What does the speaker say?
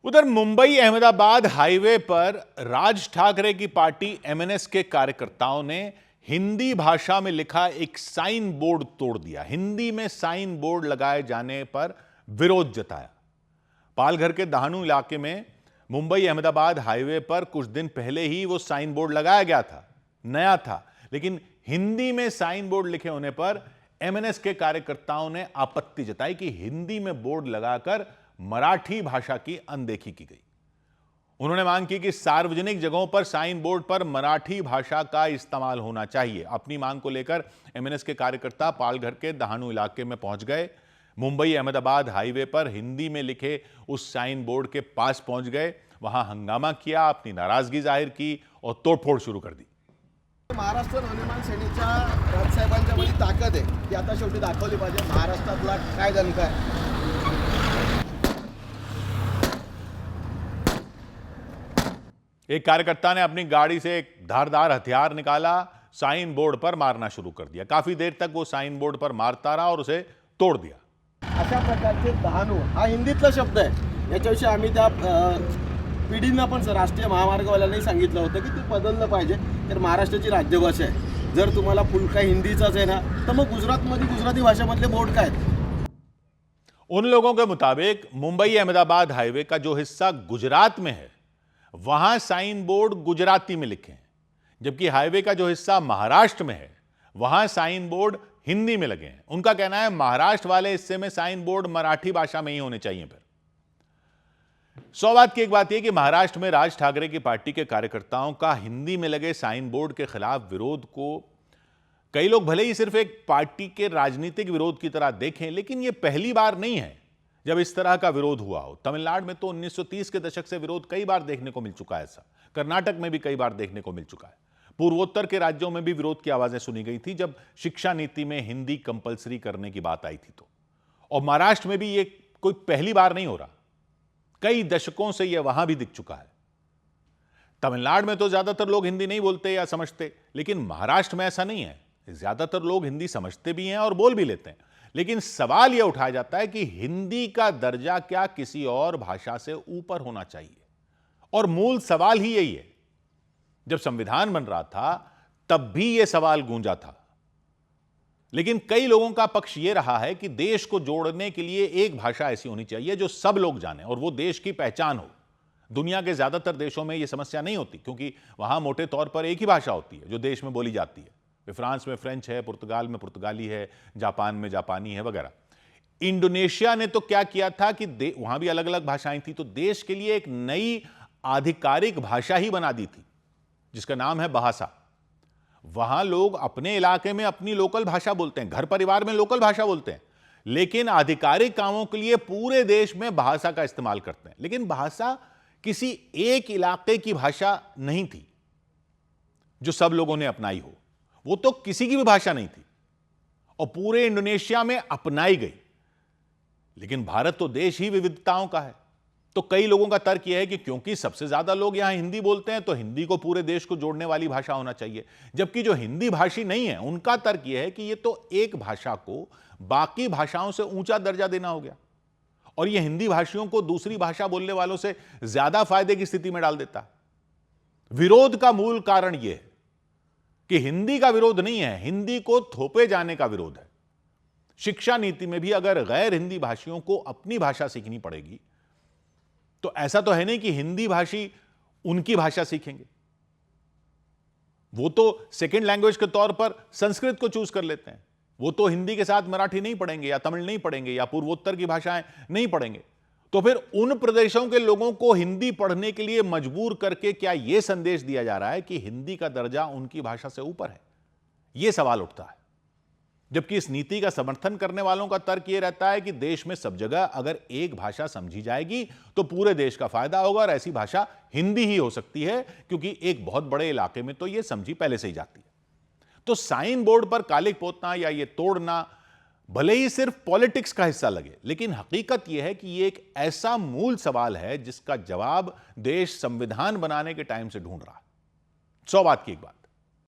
उधर मुंबई अहमदाबाद हाईवे पर राज ठाकरे की पार्टी एमएनएस के कार्यकर्ताओं ने हिंदी भाषा में लिखा एक साइन बोर्ड तोड़ दिया। हिंदी में साइन बोर्ड लगाए जाने पर विरोध जताया। पालघर के दहानू इलाके में मुंबई अहमदाबाद हाईवे पर कुछ दिन पहले ही वो साइन बोर्ड लगाया गया था, नया था, लेकिन हिंदी में साइन बोर्ड लिखे होने पर एमएनएस के कार्यकर्ताओं ने आपत्ति जताई कि हिंदी में बोर्ड लगाकर मराठी भाषा की अनदेखी की गई। उन्होंने मांग की कि सार्वजनिक जगहों पर साइन बोर्ड पर मराठी भाषा का इस्तेमाल होना चाहिए। अपनी मांग को लेकर एमएनएस के कार्यकर्ता पालघर के दहानू इलाके में पहुंच गए। मुंबई अहमदाबाद हाईवे पर हिंदी में लिखे उस साइन बोर्ड के पास पहुंच गए, वहां हंगामा किया, अपनी नाराजगी जाहिर की और तोड़फोड शुरू कर दी। महाराष्ट्र नवनिर्माण सेनेच्या राजसाहेबांच्या मध्ये ताकद आहे ती आता शेवटी दाखवली पाहिजे। महाराष्ट्रातला काय दणका आहे। एक कार्यकर्ता ने अपनी गाड़ी से एक धारदार हथियार निकाला, साइन बोर्ड पर मारना शुरू कर दिया। काफी देर तक वो साइन बोर्ड पर मारता रहा और उसे तोड़ दिया। अशा प्रकारचे दहानू हा हिंदीतला शब्द आहे। याच्याविषयी आम्ही त्या पिढींना पण राष्ट्रीय महामार्गवाल्यांनी सांगितलं होतं की ते बदललं पाहिजे, तर महाराष्ट्राची राज्यभाषा आहे। जर तुम्हाला फुलका हिंदीचाच आहे ना, तर मग गुजरातमध्ये गुजराती भाषेमधले बोर्ड काय आहेत? उन लोगों के मुताबिक मुंबई अहमदाबाद हाईवे का जो हिस्सा गुजरात में है, वहां साइन बोर्ड गुजराती में लिखे हैं, जबकि हाईवे का जो हिस्सा महाराष्ट्र में है, वहां साइन बोर्ड हिंदी में लगे हैं। उनका कहना है महाराष्ट्र वाले हिस्से में साइन बोर्ड मराठी भाषा में ही होने चाहिए। फिर 100 बात की एक बात यह कि महाराष्ट्र में राज ठाकरे की पार्टी के कार्यकर्ताओं का हिंदी में लगे साइन बोर्ड के खिलाफ विरोध को कई लोग भले ही सिर्फ एक पार्टी के राजनीतिक विरोध की तरह देखें, लेकिन यह पहली बार नहीं है जब इस तरह का विरोध हुआ हो। तमिलनाडु में तो 1930 के दशक से विरोध कई बार देखने को मिल चुका है। ऐसा कर्नाटक में भी कई बार देखने को मिल चुका है। पूर्वोत्तर के राज्यों में भी विरोध की आवाजें सुनी गई थी जब शिक्षा नीति में हिंदी कंपलसरी करने की बात आई थी। तो और महाराष्ट्र में भी ये कोई पहली बार नहीं हो रहा, कई दशकों से यह वहां भी दिख चुका है। तमिलनाडु में तो ज्यादातर लोग हिंदी नहीं बोलते या समझते, लेकिन महाराष्ट्र में ऐसा नहीं है। ज्यादातर लोग हिंदी समझते भी हैं और बोल भी लेते हैं, लेकिन सवाल यह उठाया जाता है कि हिंदी का दर्जा क्या किसी और भाषा से ऊपर होना चाहिए। और मूल सवाल ही यही है। जब संविधान बन रहा था तब भी यह सवाल गूंजा था, लेकिन कई लोगों का पक्ष यह रहा है कि देश को जोड़ने के लिए एक भाषा ऐसी होनी चाहिए जो सब लोग जाने और वो देश की पहचान हो। दुनिया के ज्यादातर देशों में यह समस्या नहीं होती, क्योंकि वहां मोटे तौर पर एक ही भाषा होती है जो देश में बोली जाती है। फ्रांस में फ्रेंच है, पुर्तगाल में पुर्तगाली है, जापान में जापानी है वगैरह। इंडोनेशिया ने तो क्या किया था कि वहां भी अलग अलग भाषाएं थी, तो देश के लिए एक नई आधिकारिक भाषा ही बना दी थी जिसका नाम है भाषा। वहां लोग अपने इलाके में अपनी लोकल भाषा बोलते हैं, घर परिवार में लोकल भाषा बोलते हैं, लेकिन आधिकारिक कामों के लिए पूरे देश में भाषा का इस्तेमाल करते हैं। लेकिन भाषा किसी एक इलाके की भाषा नहीं थी जो सब लोगों ने अपनाई हो, वो तो किसी की भी भाषा नहीं थी और पूरे इंडोनेशिया में अपनाई गई। लेकिन भारत तो देश ही विविधताओं का है, तो कई लोगों का तर्क यह है कि क्योंकि सबसे ज्यादा लोग यहां हिंदी बोलते हैं तो हिंदी को पूरे देश को जोड़ने वाली भाषा होना चाहिए। जबकि जो हिंदी भाषी नहीं है उनका तर्क यह है कि यह तो एक भाषा को बाकी भाषाओं से ऊंचा दर्जा देना हो गया और यह हिंदी भाषियों को दूसरी भाषा बोलने वालों से ज्यादा फायदे की स्थिति में डाल देता। विरोध का मूल कारण यह है कि हिंदी का विरोध नहीं है, हिंदी को थोपे जाने का विरोध है। शिक्षा नीति में भी अगर गैर हिंदी भाषियों को अपनी भाषा सीखनी पड़ेगी तो ऐसा तो है नहीं कि हिंदी भाषी उनकी भाषा सीखेंगे। वो तो सेकंड लैंग्वेज के तौर पर संस्कृत को चूज कर लेते हैं। वो तो हिंदी के साथ मराठी नहीं पढ़ेंगे या तमिल नहीं पढ़ेंगे या पूर्वोत्तर की भाषाएं नहीं पढ़ेंगे। तो फिर उन प्रदेशों के लोगों को हिंदी पढ़ने के लिए मजबूर करके क्या यह संदेश दिया जा रहा है कि हिंदी का दर्जा उनकी भाषा से ऊपर है? यह सवाल उठता है। जबकि इस नीति का समर्थन करने वालों का तर्क यह रहता है कि देश में सब जगह अगर एक भाषा समझी जाएगी तो पूरे देश का फायदा होगा और ऐसी भाषा हिंदी ही हो सकती है, क्योंकि एक बहुत बड़े इलाके में तो यह समझी पहले से ही जाती है। तो साइन बोर्ड पर कालिक पोतना या यह तोड़ना भले ही सिर्फ पॉलिटिक्स का हिस्सा लगे, लेकिन हकीकत यह है कि यह एक ऐसा मूल सवाल है जिसका जवाब देश संविधान बनाने के टाइम से ढूंढ रहा है। 100 बात की एक बात।